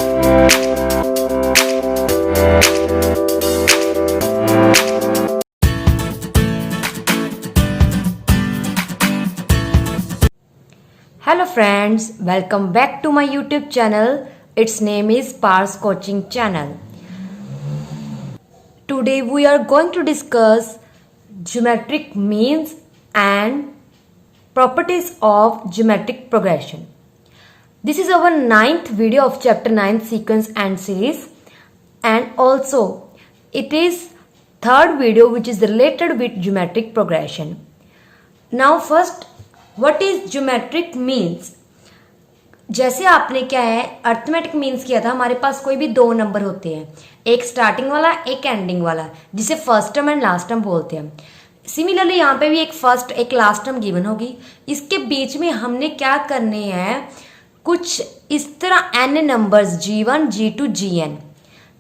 Hello friends, welcome back to my YouTube channel. Its name is Pars Coaching Channel. Today we are going to discuss geometric means and properties of geometric progression. This is our 9th video of chapter 9 sequence and series, and also it is third video which is related with geometric progression. Now first, what is geometric means. जैसे आपने क्या है arithmetic means किया था, हमारे पास कोई भी दो नंबर होते हैं, एक स्टार्टिंग वाला एक एंडिंग वाला, जिसे first term and last term बोलते हैं। सिमिलरली यहाँ पे भी एक फर्स्ट एक लास्ट टर्म गिवन होगी। इसके बीच में हमने क्या करने हैं, कुछ इस तरह N numbers G1 G2 Gn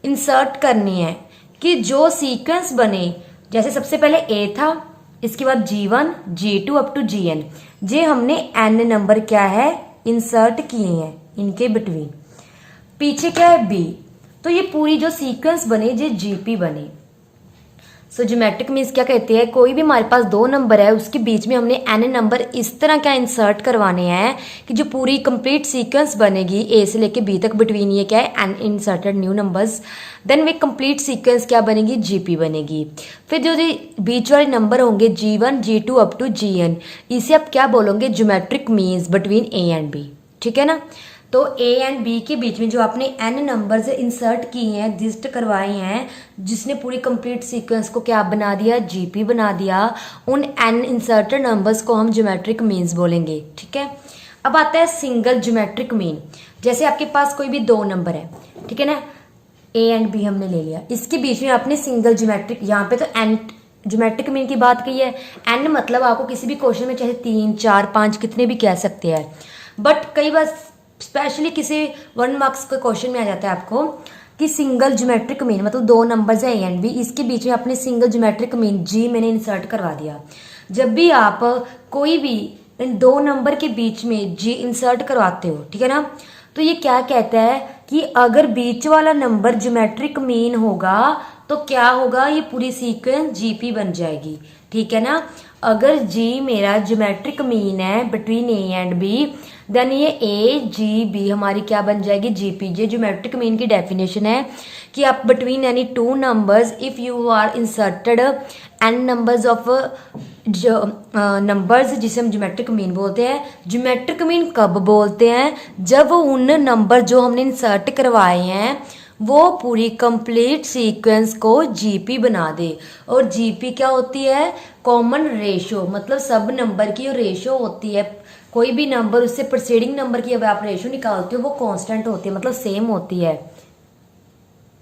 insert करनी है कि जो सीक्वेंस बने, जैसे सबसे पहले A था, इसके बाद G1 G2 up to Gn, जे हमने n नंबर क्या है इंसर्ट किए हैं इनके बिटवीन। पीछे क्या है B, तो ये पूरी जो सीक्वेंस बने जे GP बने। सो ज्योमेट्रिक मीन्स क्या कहते हैं, कोई भी हमारे पास दो नंबर है उसके बीच में हमने n नंबर इस तरह क्या इंसर्ट करवाने हैं कि जो पूरी कंप्लीट सीक्वेंस बनेगी A से लेके B तक, बिटवीन ये क्या है n inserted new numbers, then we complete sequence क्या बनेगी GP बनेगी। फिर जो बीच वाले नंबर होंगे G1 G2 up to Gn, इसे आप क्या बोलोगे, geometric means between A and B, ठीक है ना। तो A एंड B के बीच में जो आपने n नंबर्स इंसर्ट किए हैं, लिस्ट करवाए हैं, जिसने पूरी कंप्लीट सीक्वेंस को क्या बना दिया, GP बना दिया, उन n इंसर्टेड नंबर्स को हम ज्योमेट्रिक मीन्स बोलेंगे, ठीक है। अब आता है सिंगल ज्योमेट्रिक मीन। जैसे आपके पास कोई भी दो नंबर है, ठीक है ना, A एंड B हमने ले लिया, इसके बीच में आपने सिंगल ज्योमेट्रिक, यहाँ पे तो n ज्योमेट्रिक मीन की बात की है। n मतलब आपको किसी भी क्वेश्चन में चाहे 3 4 5 कितने भी कह सकते हैं, बट कई बार स्पेशली किसी 1 मार्क्स के क्वेश्चन में आ जाता है आपको कि सिंगल ज्योमेट्रिक मीन मतलब दो नंबर्स है A एंड B, इसके बीच में आपने सिंगल ज्योमेट्रिक मीन G मैंने इंसर्ट करवा दिया। जब भी आप कोई भी इन दो नंबर के बीच में G इंसर्ट करवाते हो, ठीक है ना, तो ये क्या कहता है कि अगर बीच वाला नंबर ज्योमेट्रिक मीन होगा तो क्या होगा, ये पूरी सीक्वेंस GP बन जाएगी, ठीक है ना। अगर G मेरा ज्योमेट्रिक मीन है between A and B, then ये AGB हमारी क्या बन जाएगी, GP। ये ज्योमेट्रिक मीन की डेफिनेशन है कि आप between any two numbers if you are inserted n numbers of numbers, जिसे हम ज्योमेट्रिक मीन बोलते हैं। ज्योमेट्रिक मीन कब बोलते हैं, जब उन नंबर जो हमने इंसर्ट करवाए हैं वो पूरी कंप्लीट सीक्वेंस को GP बना दे। और GP क्या होती है, कॉमन रेशो, मतलब सब नंबर की रेशो होती है। कोई भी नंबर उससे प्रीसीडिंग नंबर की अब आप रेशो निकालते हो वो कांस्टेंट होती है, मतलब सेम होती है।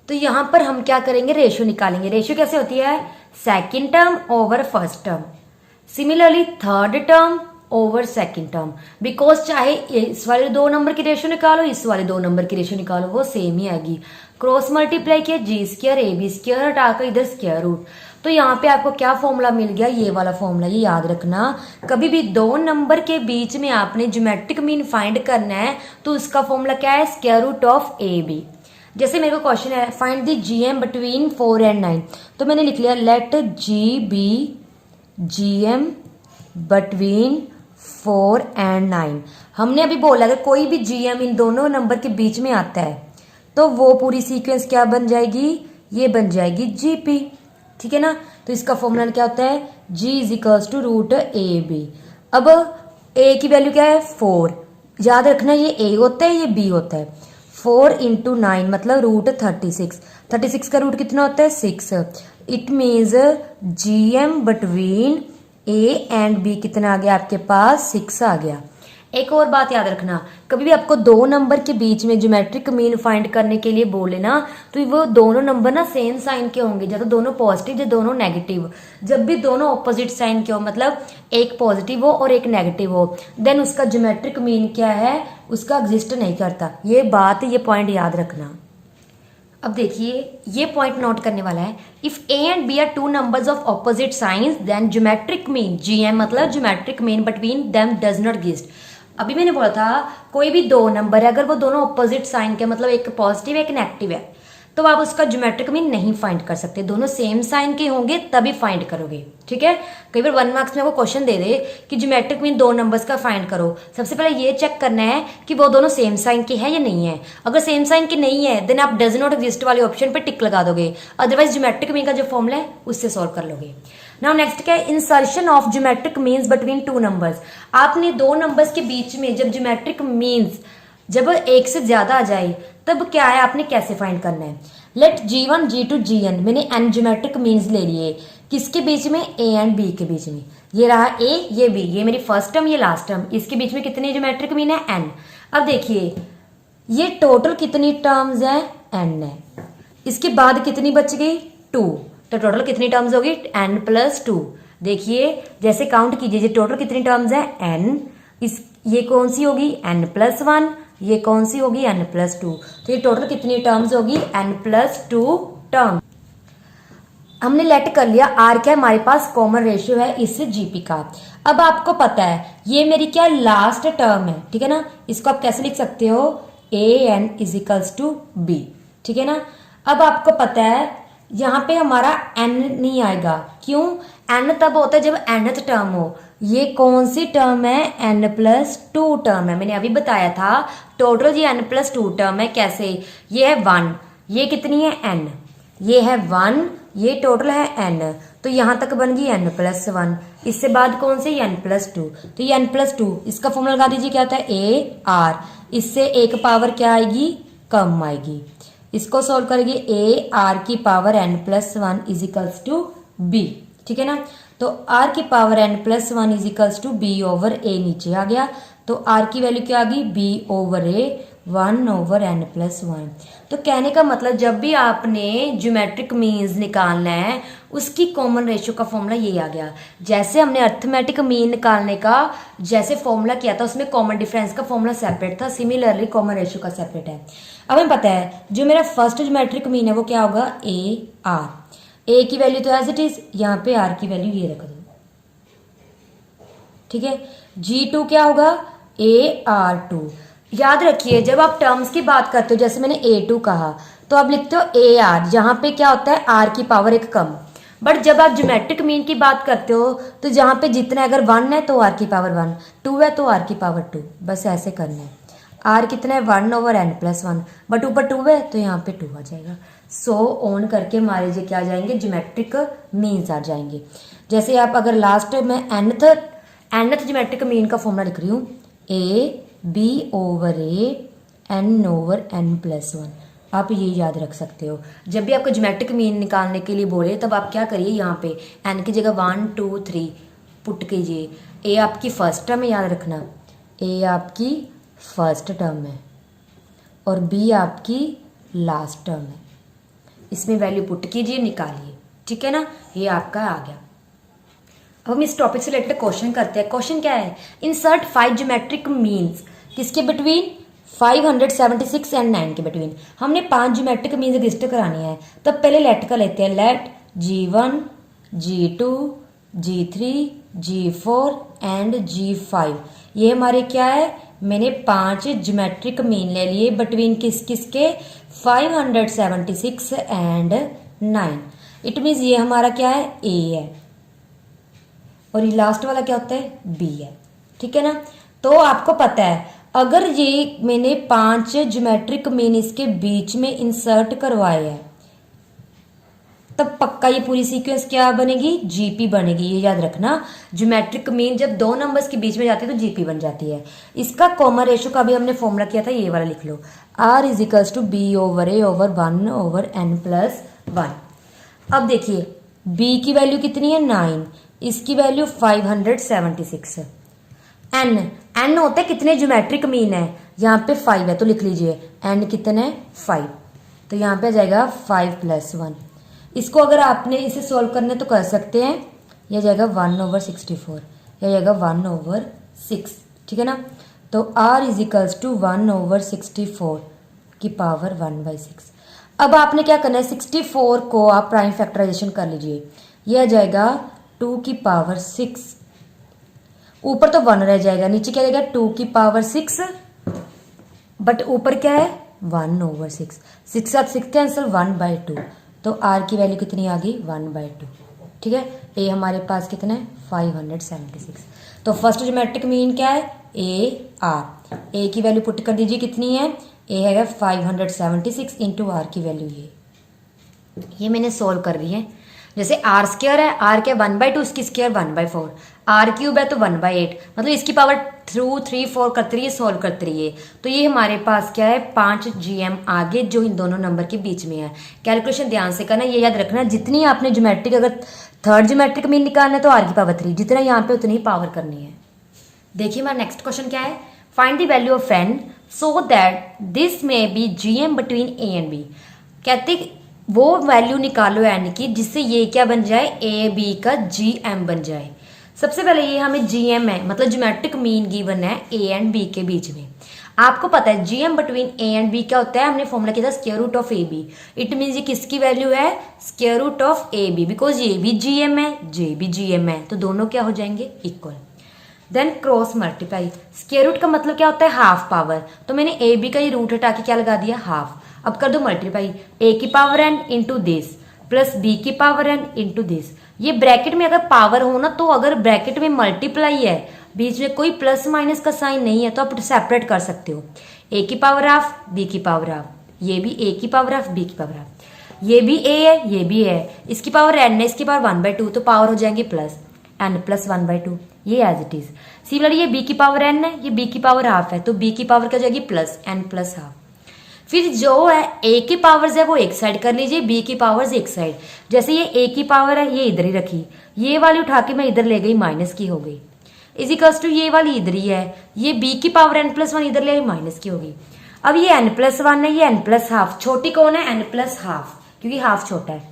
तो यहाँ पर हम क्या करेंगे, रेशो निकालेंगे। रेशो कैसे होती है, second term over first term, similarly third term over second term, because चाहे इस वाले दो नंबर की रेशो निकालो, इस वाले दो नंबर की रेशो निकालो, वो सेम ही आएगी। क्रॉस मल्टीप्लाई किया G² AB² हटाकर इधर स्क्वायर रूट, तो यहाँ पे आपको क्या फॉर्मूला मिल गया, ये वाला फॉर्मूला। ये याद रखना, कभी भी दो नंबर के बीच में आपने ज्योमेट्रिक मीन फाइंड करना है तो उसका फॉर्मूला क्या है, स्क्वायर रूट ऑफ AB। जैसे मेरे को क्वेश्चन है find the GM between 4 and 9, तो मैंने लिख लिया let GB GM between 4 and 9। हमने अभी बोला अगर कोई भी GM इन दोनों नंबर के बीच में आता है तो वो पूरी सीक्वेंस क्या बन जाएगी, ये बन जाएगी GP, ठीक है ना। तो इसका फॉर्मूला क्या होता है, G is equals to root AB। अब A की वैल्यू क्या है 4, याद रखना ये A होता है ये B होता है। 4 इंटू 9 मतलब रूट 36, 36 का रूट कितना होता है 6। It means GM between A and B कितना आ गया आपके पास, 6 आ गया। एक और बात याद रखना, कभी भी आपको दो नंबर के बीच में ज्योमेट्रिक मीन फाइंड करने के लिए बोले ना, तो वो दोनों नंबर ना सेम साइन के होंगे, या तो दोनों पॉजिटिव या दोनों नेगेटिव। जब भी दोनों ऑपोजिट साइन के हो, मतलब एक पॉजिटिव हो और एक नेगेटिव हो, देन उसका ज्योमेट्रिक मीन क्या है, उसका एग्जिस्ट नहीं करता। ये बात, ये पॉइंट याद रखना। अब देखिए ये पॉइंट नोट करने वाला है, if A and B are two numbers of opposite signs then geometric mean GM मतलब geometric mean between them does not exist. अभी मैंने बोला था कोई भी दो नंबर है, अगर वो दोनों ऑपोजिट साइन के, मतलब एक पॉजिटिव है एक नेगेटिव है, तो आप उसका ज्योमेट्रिक मीन नहीं फाइंड कर सकते। दोनों सेम साइन के होंगे तभी फाइंड करोगे, ठीक है। कई बार 1 मार्क्स में वो क्वेश्चन दे दे कि ज्योमेट्रिक मीन दो नंबर्स का फाइंड करो। सबसे पहले ये चेक करना है कि वो दोनों सेम साइन के हैं या नहीं है। अगर सेम साइन के नहीं है देन आप डज नॉट एग्जिस्ट वाले ऑप्शन पर टिक लगा दोगे, अदरवाइज ज्योमेट्रिक मीन का जो फॉर्मूला है उससे सॉल्व कर लोगे। नाउ नेक्स्ट क्या है, insertion of geometric means between two numbers. आपने दो नंबर्स के बीच में जब ज्योमेट्रिक मीन्स जब एक से ज्यादा आ जाए तब क्या है, आपने कैसे फाइंड करना है। लेट G1 G2 Gn, मैंने n ज्योमेट्रिक मीन्स ले लिए, किसके बीच में, A एंड B के बीच में। ये रहा A, ये B, ये मेरी फर्स्ट टर्म, ये लास्ट टर्म, इसके बीच में कितने ज्योमेट्रिक मीन है, n। अब देखिए ये टोटल कितनी टर्म्स है, n है। इसके बाद कितनी बच गई, 2, तो टोटल कितनी टर्म्स होगी, n+2। देखिए जैसे काउंट कीजिए, टोटल कितनी टर्म्स है, n। इस ये कौन सी होगी, n+1, ये कौन सी होगी, n+2। तो ये टोटल कितनी टर्म्स होगी, n+2 टर्म। हमने लेट कर लिया आर क्या है, हमारे पास कॉमन रेशियो है इस जीपी का। अब आपको पता है ये मेरी क्या लास्ट टर्म है, ठीक है ना। इसको आप कैसे लिख सकते हो, an = b, ठीक है ना। अब आपको पता है यहाँ पे हमारा n नहीं आएगा, क्यों, n तब होता है जब nth टर्म हो। ये कौन सी टर्म है, n+2 टर्म है। मैंने अभी बताया था टोटल ये n+2 टर्म है। कैसे, ये है 1, ये कितनी है, n, ये है 1, ये टोटल है n, तो यहां तक बन गई n+1। इससे बाद कौन से, n+2, तो ये n+2, इसका फॉर्मूला लगा दीजिए, क्या होता है, a r, इससे एक पावर क्या आएगी, कम आएगी। इसको सोल्व करेंगे, a r की पावर n+1 = b, ठीक है ना। तो r की पावर n+1 = b/a नीचे आ गया, तो r की वैल्यू क्या आ गई, b/a 1/n+1। तो कहने का मतलब जब भी आपने ज्योमेट्रिक मीन्स निकालना है उसकी कॉमन रेशियो का फॉर्मूला ये आ गया। जैसे हमने अर्थमेटिक मीन निकालने का जैसे फॉर्मूला किया था उसमें कॉमन डिफरेंस का फॉर्मूला सेपरेट था, सिमिलरली कॉमन रेशियो का सेपरेट है। अब हमें पता है जो मेरा फर्स्ट ज्योमेट्रिक मीन है वो क्या होगा, a की वैल्यू तो एज इट इज, यहाँ पे r की वैल्यू ये रख दो, ठीक है। G2 क्या होगा, AR2। याद रखिए जब आप टर्म्स की बात करते हो, जैसे मैंने A2 कहा, तो आप लिखते हो AR, जहां पे क्या होता है, R की पावर एक कम। बट जब आप ज्योमेट्रिक मीन की बात करते हो तो जहां पे जितना, अगर 1 है तो R की पावर 1, 2 है तो R की पावर 2, बस ऐसे करना है। R कितना है, 1/n+1, बट ऊपर 2 है तो यहाँ पे 2 आ जाएगा। सो ऑन करके हमारे जो क्या आ जाएंगे, ज्योमेट्रिक मीन्स आ जाएंगे। जैसे आप अगर लास्ट में nth ज्योमेट्रिक मीन का फॉर्मूला लिख रही हूँ, b/a n/n+1, आप ये याद रख सकते हो। जब भी आपको ज्योमेट्रिक मीन निकालने के लिए बोले तब आप क्या करिए, यहाँ पे n की जगह 1 2 3 पुट कीजिए। a आपकी फर्स्ट टर्म है, याद रखना, a आपकी फर्स्ट टर्म है और b आपकी लास्ट टर्म है। इसमें वैल्यू पुट कीजिए, निकालिए, ठीक है ना। ये आपका आ गया। अब हम इस टॉपिक से रिलेटेड क्वेश्चन करते हैं। क्वेश्चन क्या है, इंसर्ट 5 ज्योमेट्रिक मीन्स, किसके बिटवीन, 576 एंड 9 के बिटवीन। हमने 5 ज्योमेट्रिक मीन्स रजिस्टर करानी है, तब पहले लेट का लेते हैं। Let G1 G2 G3 G4 and G5। ये हमारे क्या है, मैंने 5 ज्योमेट्रिक मीन ले लिए बिटवीन किस किस के, 576 एंड 9। इट मीन्स ये हमारा क्या है, A है और ये लास्ट वाला क्या होता है, B है, ठीक है ना। तो आपको पता है अगर ये मैंने 5 ज्योमेट्रिक मीन इसके बीच में इंसर्ट करवाए हैं तब पक्का ये पूरी सीक्वेंस क्या बनेगी, जीपी बनेगी। ये याद रखना, ज्योमेट्रिक मीन जब दो नंबर्स के बीच में जाती है तो जीपी बन जाती है। इसका कॉमन रेशियो का भी हमने फॉर्मूला किया था, ये वाला लिख लो, R = b/a/1/n+1। अब देखिए b की वैल्यू कितनी है, 9, इसकी वैल्यू 576 है। n होता है कितने ज्योमेट्रिक मीन है, यहाँ पे 5 है तो लिख लीजिए n कितने, 5, तो यहाँ पे आ जाएगा 5 + 1। इसको अगर आपने इसे सॉल्व करने तो कर सकते हैं, यह जाएगा 1/64, यह जाएगा 1/6, ठीक है ना। तो R = 1/64 की पावर 1/6। अब आपने क्या करना है, 64 को आप प्राइम फैक्टराइजेशन कर लीजिए, यह आ जाएगा 2 की पावर 6 ऊपर तो 1 रह जाएगा, नीचे क्या रहेगा 2 की पावर 6, बट ऊपर क्या है 1/6। 6 आप 6 कैंसिल 1/2, तो आर की वैल्यू कितनी आ गई 1/2। ठीक है, ए हमारे पास कितना है 576। तो फर्स्ट ज्योमेट्रिक मीन क्या है ए आर। ए की वैल्यू पुट कर दीजिए, कितनी है ए है 576 इंटू आर की वैल्यू ये मैंने सोल्व कर दी है। जैसे आर स्क्वायर है, आर क्या 1/2, इसकी स्क्वायर 1/4, आर क्यूब है तो 1/8, मतलब इसकी पावर 2 3 4 करती रही है, सोल्व करती रही है। तो ये हमारे पास क्या है 5 GM आगे जो इन दोनों नंबर के बीच में है। कैलकुलेशन ध्यान से करना, ये याद रखना जितनी आपने ज्योमेट्रिक, अगर थर्ड ज्योमेट्रिक मीन निकालना है तो आर की पावर 3, जितना यहाँ पे उतनी ही पावर करनी है। देखिए हमारा नेक्स्ट क्वेश्चन क्या है, find the value of n so that this may be GM between A and b. कहते वो वैल्यू निकालो एन की जिससे ये क्या बन जाए ए बी का GM बन जाए। सबसे पहले ये हमें GM है, मतलब ज्योमेट्रिक मीन गिवन है ए एंड बी के बीच में। आपको पता है GM between A and B क्या होता है, हमने फॉर्मूला किया था square root of A B. It means ये किसकी वैल्यू है square root of A B, because ये भी GM है जे भी GM है, तो दोनों क्या हो जाएंगे equal. Then cross multiply, square root का मतलब क्या होता है हाफ पावर, तो मैंने ए बी का ये रूट हटा के क्या लगा दिया हाफ। अब कर दो मल्टीप्लाई, ए की power n into this plus B की पावर एन इंटू दिस। ये ब्रैकेट में अगर पावर हो ना, तो अगर ब्रैकेट में मल्टीप्लाई है, बीच में कोई प्लस माइनस का साइन नहीं है, तो आप सेपरेट कर सकते हो। ए की पावर हाफ बी की पावर हाफ, ये भी ए की पावर हाफ बी की पावर हाफ, ये भी ए है ये भी है, इसकी पावर एन है इसकी पावर 1/2, तो पावर हो जाएंगे प्लस एन प्लस 1/2, ये एज इट इज। सिमिलर ये बी की पावर एन है, ये बी की पावर हाफ है, तो बी की पावर क्या हो जाएगी प्लस एन प्लस हाफ। फिर जो है ए की पावर्स है वो एक साइड कर लीजिए, बी की पावर्स एक साइड। जैसे ये ए की पावर है ये इधर ही रखी, ये वाली उठा के मैं इधर ले गई माइनस की हो गई, इजिकल्स टू ये वाली इधर ही है, ये बी की पावर एन प्लस 1 इधर ले आई माइनस की होगी। अब ये एन प्लस 1 है, ये एन प्लस हाफ, छोटी कौन है एन प्लस हाफ, क्योंकि हाफ छोटा है,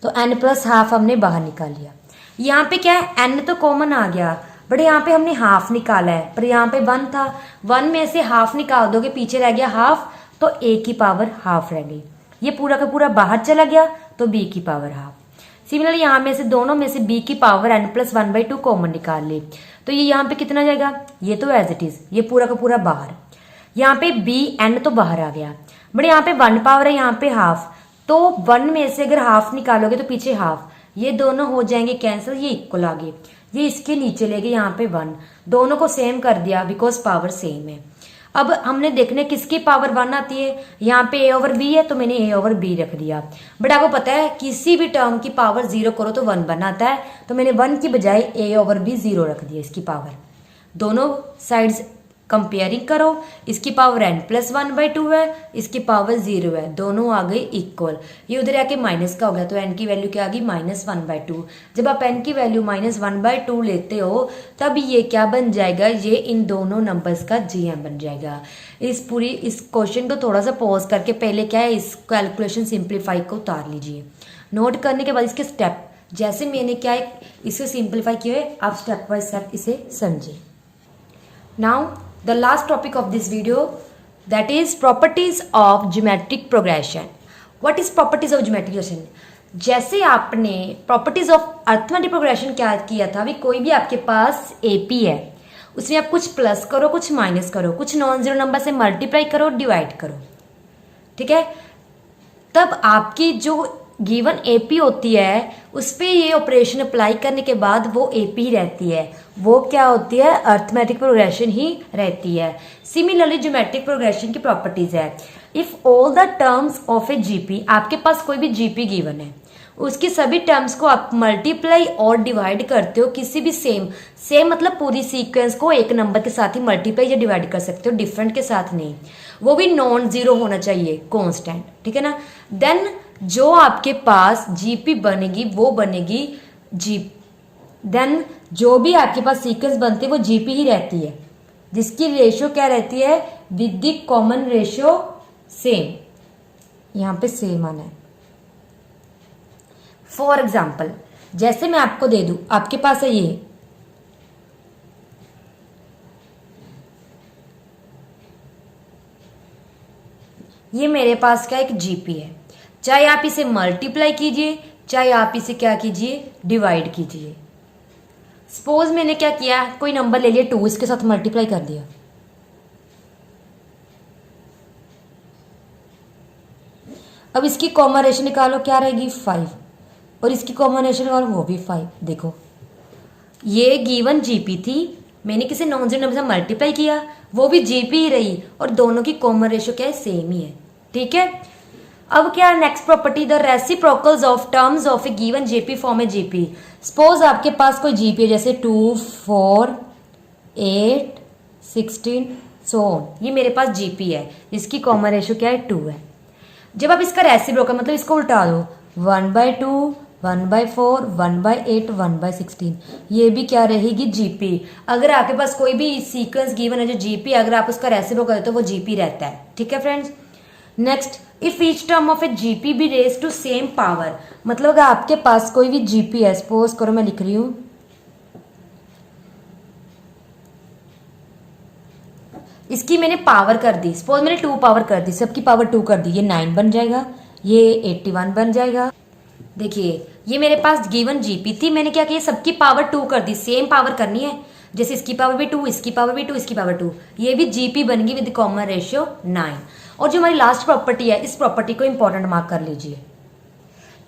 तो एन प्लस हाफ हमने बाहर निकाल लिया। यहाँ पे क्या है एन तो कॉमन आ गया, बट यहाँ पे हमने हाफ निकाला है, पर यहाँ पे 1 था, 1 में से हाफ निकाल दोगे पीछे रह गया हाफ, तो ए की पावर हाफ रह गई, ये पूरा का पूरा बाहर चला गया, तो बी की पावर हाफ। सिमिलरली यहाँ में से दोनों में से बी की पावर एन प्लस 1/2 कॉमन निकाल ली, तो ये यहाँ पे कितना जाएगा, ये तो एज इट इज, ये पूरा का पूरा बाहर। यहाँ पे बी एन तो बाहर आ गया, बट यहाँ पे 1 पावर है यहाँ पे हाफ, तो 1 में से अगर हाफ निकालोगे तो पीछे हाफ, ये दोनों हो जाएंगे कैंसिल, ये इक्वल आ गए, ये इसके नीचे ले गए यहाँ पे 1, दोनों को सेम कर दिया बिकॉज पावर सेम है। अब हमने देखने किसकी पावर 1 आती है, यहाँ पे ए ओवर बी है तो मैंने ए ओवर बी रख दिया, बट आपको पता है किसी भी टर्म की पावर 0 करो तो 1 बनाता है, तो मैंने 1 की बजाय ए ओवर बी 0 रख दिया इसकी पावर। दोनों साइड्स कंपेयरिंग करो, इसकी पावर एन प्लस 1/2 है, इसकी पावर 0 है, दोनों आ गए इक्वल, ये उधर आके माइनस का हो गया, तो एन की वैल्यू क्या आ गई -1/2। जब आप एन की वैल्यू -1/2 लेते हो तब ये क्या बन जाएगा, ये इन दोनों नंबर्स का GM बन जाएगा। इस क्वेश्चन को थोड़ा सा पॉज करके पहले क्या है इस कैलकुलेशन सिंप्लीफाई को उतार लीजिए, नोट करने के बाद इसके स्टेप जैसे मैंने क्या है इसे सिंप्लीफाई किए हुए, आप स्टेप बाय स्टेप इसे समझिए। Now the last topic of this video, that is properties of geometric progression. What is properties of geometric progression? जैसे आपने properties of arithmetic progression क्या किया था, अभी कोई भी आपके पास AP है, उसमें आप कुछ प्लस करो कुछ माइनस करो, कुछ नॉन जीरो नंबर से मल्टीप्लाई करो डिवाइड करो, ठीक है, तब आपकी जो गिवन AP होती है उस पर ये ऑपरेशन अप्लाई करने के बाद वो AP ही रहती है, वो क्या होती है अर्थमेटिक प्रोग्रेशन ही रहती है। सिमिलरली ज्योमेट्रिक प्रोग्रेशन की प्रॉपर्टीज है, if all the terms of A GP, आपके पास कोई भी GP गिवन है, उसकी सभी टर्म्स को आप मल्टीप्लाई और डिवाइड करते हो किसी भी सेम मतलब पूरी सीक्वेंस को एक नंबर के साथ ही मल्टीप्लाई या डिवाइड कर सकते हो, डिफरेंट के साथ नहीं, वो भी नॉन जीरो होना चाहिए कांस्टेंट, ठीक है ना। देन जो आपके पास GP बनेगी वो बनेगी देन जो भी आपके पास सीक्वेंस बनती है वो GP ही रहती है, जिसकी रेशियो क्या रहती है with the common ratio same, यहाँ पे सेम आना है। फॉर एग्जाम्पल जैसे मैं आपको दे दूं, आपके पास है ये मेरे पास का एक GP है, चाहे आप इसे मल्टीप्लाई कीजिए चाहे आप इसे क्या कीजिए डिवाइड कीजिए। सपोज मैंने क्या किया, कोई नंबर ले लिया 2, इसके साथ मल्टीप्लाई कर दिया, अब इसकी कॉमन रेशो निकालो, क्या रहेगी 5, और इसकी कॉमन रेशो निकालो, वो भी 5। देखो ये गिवन जीपी थी, मैंने किसी नॉन जीरो नंबर से मल्टीप्लाई किया, वो भी जीपी ही रही, और दोनों की कॉमन रेशो क्या है, सेम ही है। ठीक है, अब क्या next property, the reciprocals of terms of A given GP form A GP. Suppose आपके पास कोई जीपी है, जैसे 2, 4, 8, 16 सो ऑन, ये मेरे पास जीपी है, इसकी कॉमन रेशो क्या है, 2 है। जब आप इसका रेसिप्रोकल मतलब इसको उल्टा दो, 1/2, 1/4, 1/8, 1/16, ये भी क्या रहेगी, जीपी। अगर आपके पास कोई भी सीक्वेंस गिवन है जो जीपी, अगर आप उसका रेसिप्रोकल तो वो जीपी रहता है। ठीक है friends, next, if each term of a GP be raise to same power, मतलब अगर आपके पास कोई भी जीपी है, सपोज करो मैं लिख रही हूं, इसकी मैंने पावर कर दी, सपोज मैंने 2 पावर कर दी, सबकी पावर 2 कर दी, ये 9 बन जाएगा, ये 81 बन जाएगा। देखिए ये मेरे पास गिवन जीपी थी, मैंने क्या किया, सबकी पावर 2 कर दी, सेम पावर करनी है, जैसे इसकी पावर भी 2, इसकी पावर भी 2, इसकी पावर 2, ये भी जीपी बन गई विद कॉमन रेशियो 9। और जो हमारी लास्ट प्रॉपर्टी है, इस प्रॉपर्टी को इंपॉर्टेंट मार्क कर लीजिए।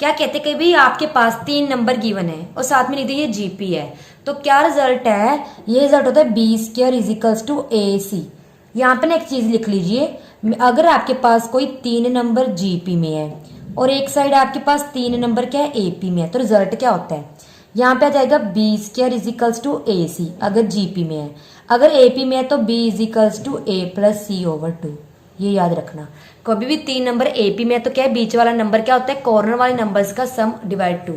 क्या कहते हैं कि भाई आपके पास 3 नंबर गिवन है और साथ में लिख दिए जीपी है, तो क्या रिजल्ट है, ये रिजल्ट होता है b² इजिकल्स टू AC। यहाँ पे ना एक चीज लिख लीजिए, अगर आपके पास कोई 3 नंबर जीपी में है और एक साइड आपके पास 3 नंबर क्या है, एपी में है, तो रिजल्ट क्या होता है, यहाँ पे आ जाएगा b² इजिकल्स टू AC अगर जीपी में है, अगर एपी में है तो b इजिकल्स टू A+C/2। ये याद रखना, कभी भी 3 नंबर एपी में है तो क्या है, बीच वाला नंबर क्या होता है, कॉर्नर वाले नंबर्स का सम डिवाइड 2,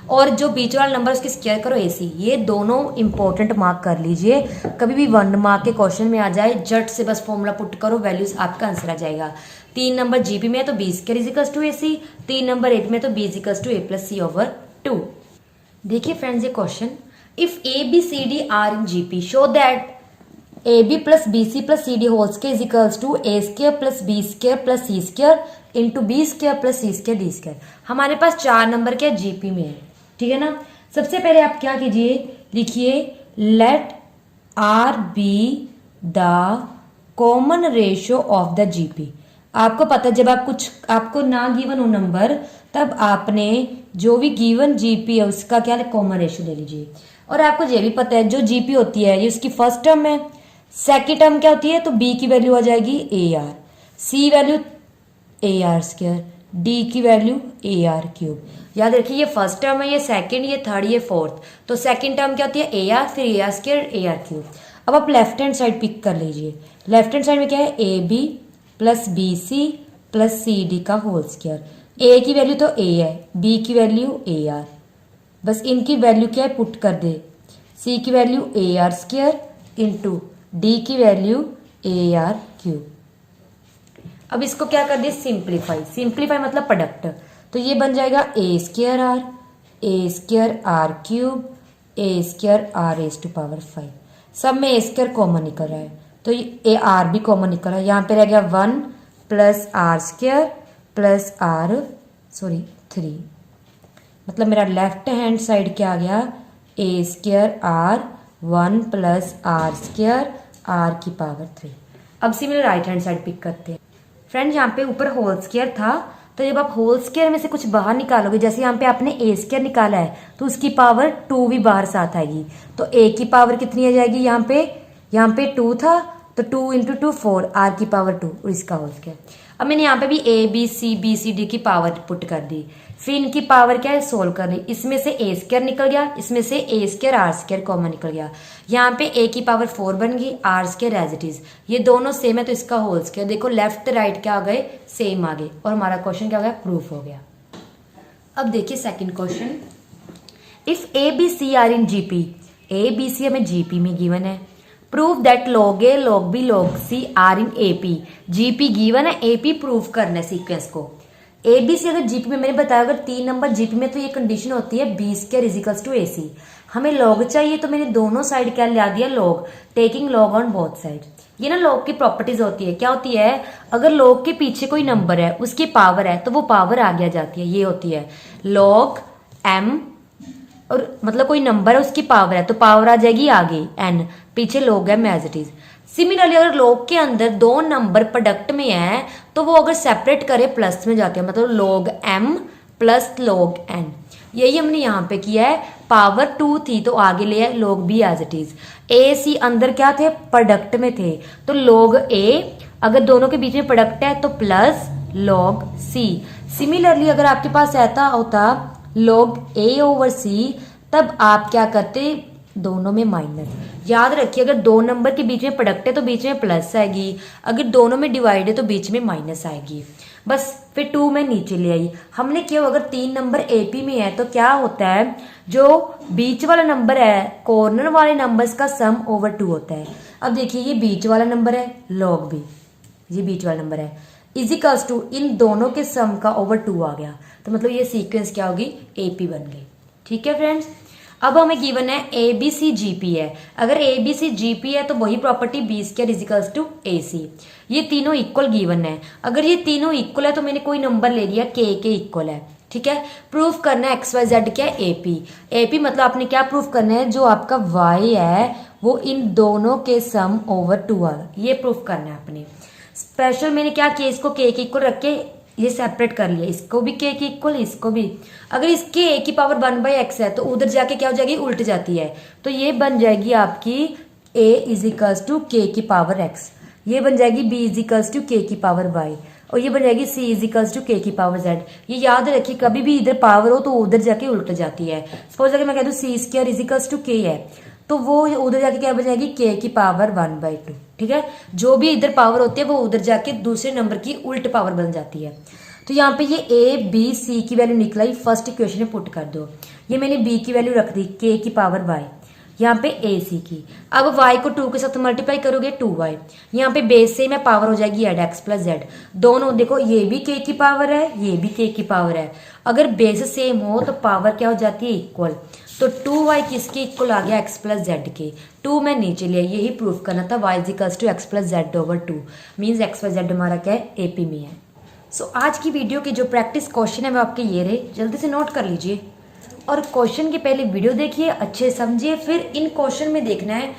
और जो बीच वाला नंबर उसकी स्क्वायर करो AC। ये दोनों इंपॉर्टेंट मार्क कर लीजिए, कभी भी 1 मार्क के क्वेश्चन में आ जाए, जट से बस फॉर्मूला पुट करो, वैल्यूज आपका आंसर आ जाएगा। 3 नंबर जीपी में है तो b² equals to AC, 3 number AP में तो b इजिकल्स टू A+C/2। देखिए फ्रेंड्स ये question, if ABCD are in GP show that AB plus BC plus CD whole square is equals to A² plus B² plus C² into B² plus C² D²। हमारे पास 4 number क्या GP में है, ठीक है ना। सबसे पहले आप क्या कीजिए, लिखिए let R be the common ratio of the GP. आपको पता है जब आप कुछ आपको ना गिवन हो नंबर, तब आपने जो भी गिवन जीपी है उसका क्या कॉमन रेशियो ले लीजिए। और आपको ये भी पता है जो जीपी होती है ये उसकी फर्स्ट टर्म है, सेकेंड टर्म क्या होती है, तो बी की वैल्यू आ जाएगी AR, सी वैल्यू AR², डी की वैल्यू AR³। याद रखिए ये फर्स्ट टर्म है, ये सेकंड, ये थर्ड, ये फोर्थ, तो सेकंड टर्म क्या होती है AR, फिर AR² AR³। अब आप लेफ्ट हैंड साइड पिक कर लीजिए, लेफ्ट हैंड साइड में क्या है AB plus BC plus CD का होल स्क्वायर। A की वैल्यू तो A है, B की वैल्यू AR, बस इनकी वैल्यू क्या है पुट कर दे, C की वैल्यू AR² इंटू D की वैल्यू AR³। अब इसको क्या कर दिए, सिंप्लीफाई, सिंप्लीफाई मतलब प्रोडक्ट, तो ये बन जाएगा A²R, A²R³, A²R⁵ सब में A² कॉमन निकल रहा है, तो ये AR भी कॉमन निकल रहा है, यहाँ पे रह गया 1 प्लस R² प्लस R3, मतलब मेरा लेफ्ट हैंड साइड क्या आ गया, A²R 1 प्लस R² R⁵। अब similar right hand side pick करते हैं। फ्रेंड्स यहाँ पे ऊपर होल स्क्वायर था, तो जब आप होल स्क्वायर में से कुछ बाहर निकालोगे, जैसे यहाँ पे आपने A² निकाला है तो उसकी पावर 2 भी बाहर साथ आएगी, तो A की पावर कितनी आ जाएगी, यहाँ पे 2 था तो 2 × 2 4, R⁵ 2 और इसका होल स्क्वायर। अब मैंने यहाँ पे भी ABCD की पावर पुट कर दी, फिर इनकी पावर क्या है सोल्व कर ली, इसमें से A² निकल गया, इसमें से A² R² कॉमन निकल गया, यहाँ पे A की पावर 4 बन गई, R² एज इट इज, ये दोनों सेम है तो इसका होल स्क्वायर। देखो लेफ्ट राइट क्या आ गए, सेम आ गए, और हमारा क्वेश्चन क्या हो गया, प्रूफ हो गया। अब देखिए second question, if ABC are in GP, ABC हमें जीपी में गिवन है, prove that log A log B log C are in AP, GP given है, AP प्रूव करना है सीक्वेंस को। ABC अगर जीपी में मैंने बताया अगर 3 नंबर जीपी में तो ये कंडीशन होती है B² इजिकल्स टू AC। हमें log चाहिए तो मैंने दोनों साइड क्या ला दिया, log, taking log on both side. ये ना log की प्रॉपर्टीज होती है, क्या होती है, अगर log के पीछे कोई नंबर है उसकी पावर है तो वो पावर आगे आ जाती है, ये होती है log M और मतलब कोई नंबर है उसकी पावर है तो पावर आ जाएगी आगे n, पीछे log m as it is. Similarly अगर log के अंदर दो नंबर प्रोडक्ट में है तो वो अगर सेपरेट करे प्लस में जाते हैं, मतलब log m plus log n। यही हमने यहाँ पे किया है, पावर 2 थी तो आगे ले आए log b as it is. a c अंदर क्या थे, प्रोडक्ट में थे तो log a, अगर दोनों के बीच में प्रोडक्ट है तो प्लस log c। सिमिलरली अगर आपके पास ऐसा होता log a ओवर c, तब आप क्या करते, दोनों में माइनस। याद रखिए अगर दो नंबर के बीच में प्रोडक्ट है तो बीच में प्लस आएगी, अगर दोनों में डिवाइड है तो बीच में माइनस आएगी। बस फिर 2 में नीचे ले आई। हमने क्यों, अगर 3 नंबर एपी में है तो क्या होता है, जो बीच वाला नंबर है कॉर्नर वाले नंबर्स का सम ओवर 2 होता है। अब देखिए ये बीच वाला नंबर है log b, ये बीच वाला नंबर है, इजिकल्स टू इन दोनों के सम का ओवर 2 आ गया, तो मतलब ये सीक्वेंस क्या होगी, एपी बन गई। ठीक है फ्रेंड्स, अब हमें गिवन है A B C G P है। अगर A B C G P है तो वही property b square equals to a c. ये तीनों इक्वल गिवन है। अगर ये तीनों इक्वल है तो मैंने कोई नंबर ले लिया के इक्वल है। ठीक है, प्रूफ करना है एक्स वाई जेड क्या है, एपी। एपी मतलब आपने क्या प्रूफ करना है, जो आपका वाई है वो इन दोनों के सम ओवर 2 आ, ये प्रूफ करना है आपने। स्पेशल मैंने क्या किया, इसको के इक्वल रख के ये सेपरेट कर लिया, इसको भी के इक्वल, इसको भी। अगर इसके ए की पावर 1/x है तो उधर जाके क्या हो जाएगी, उल्ट जाती है, तो ये बन जाएगी आपकी a इजिकल्स टू के की पावर x, ये बन जाएगी b इजिकल्स टू के की पावर y, और ये बन जाएगी c इजिकल्स टू के की पावर z। ये याद रखिए कभी भी इधर पावर हो तो उधर जाके उल्ट जाती है। सपोज अगर मैं कह दूं c square equals to k है तो वो उधर जाके क्या बन जाएगी, k की पावर 1/2। ठीक है, जो भी इधर पावर होती है वो उधर जाके दूसरे नंबर की उल्ट पावर बन जाती है। तो यहाँ पे ये a b c की वैल्यू निकलाई, फर्स्ट इक्वेशन में पुट कर दो। ये मैंने b की वैल्यू रख दी k की पावर y, यहाँ पे a c की। अब y को 2 के साथ मल्टीप्लाई करोगे 2y, यहाँ पे बेस से मैं पावर हो जाएगी एड x प्लस जेड। दोनों देखो ये भी k की पावर है, ये भी k की पावर है। अगर बेस सेम हो तो पावर क्या हो जाती है, इक्वल। तो 2y किसके इक्वल आ गया, x प्लस जेड के। 2 में नीचे लिया, यही प्रूफ करना था, y equals to x plus z over 2 मीन्स x प्लस जेड हमारा क्या है, एपी में है। सो आज की वीडियो के जो प्रैक्टिस क्वेश्चन है वो आपके ये रहे, जल्दी से नोट कर लीजिए। और क्वेश्चन के पहले वीडियो देखिए, अच्छे समझिए, फिर इन क्वेश्चन में देखना है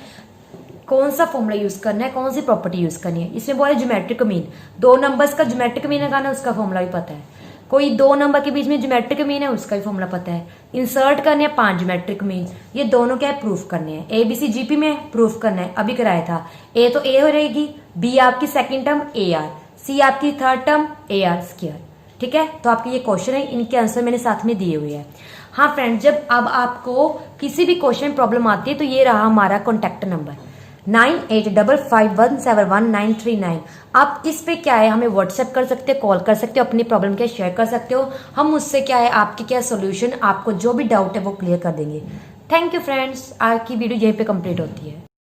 कौन सा फॉर्मूला यूज करना है, कौन सी प्रॉपर्टी यूज करनी है। इसमें बोले ज्योमेट्रिक मीन, दो नंबर्स का ज्योमेट्रिक मीन लगाना है, उसका फॉर्मूला भी पता है। कोई दो नंबर के बीच में ज्योमेट्रिक मीन है, उसका भी फॉर्मूला पता है। इंसर्ट करने हैं 5 ज्योमेट्रिक मीन, ये दोनों क्या है, प्रूफ करने हैं। ए बी सी जीपी में प्रूफ करना है, अभी कराया था। ए तो ए हो रहेगी, बी आपकी सेकंड टर्म ए आर, सी आपकी third term A R square. ठीक है, तो आपके ये क्वेश्चन है, इनके आंसर मैंने साथ में दिए हुए हैं। हाँ फ्रेंड, जब अब आपको किसी भी क्वेश्चन में प्रॉब्लम आती है तो ये रहा हमारा कॉन्टेक्ट नंबर 9855171939। आप इस पे क्या है, हमें व्हाट्सएप कर सकते हो, कॉल कर सकते हो, अपनी प्रॉब्लम क्या शेयर कर सकते हो। हम उससे क्या है, आपके क्या सोल्यूशन, आपको जो भी डाउट है वो क्लियर कर देंगे। थैंक यू फ्रेंड्स, आज की वीडियो यहीं पे कंप्लीट होती है।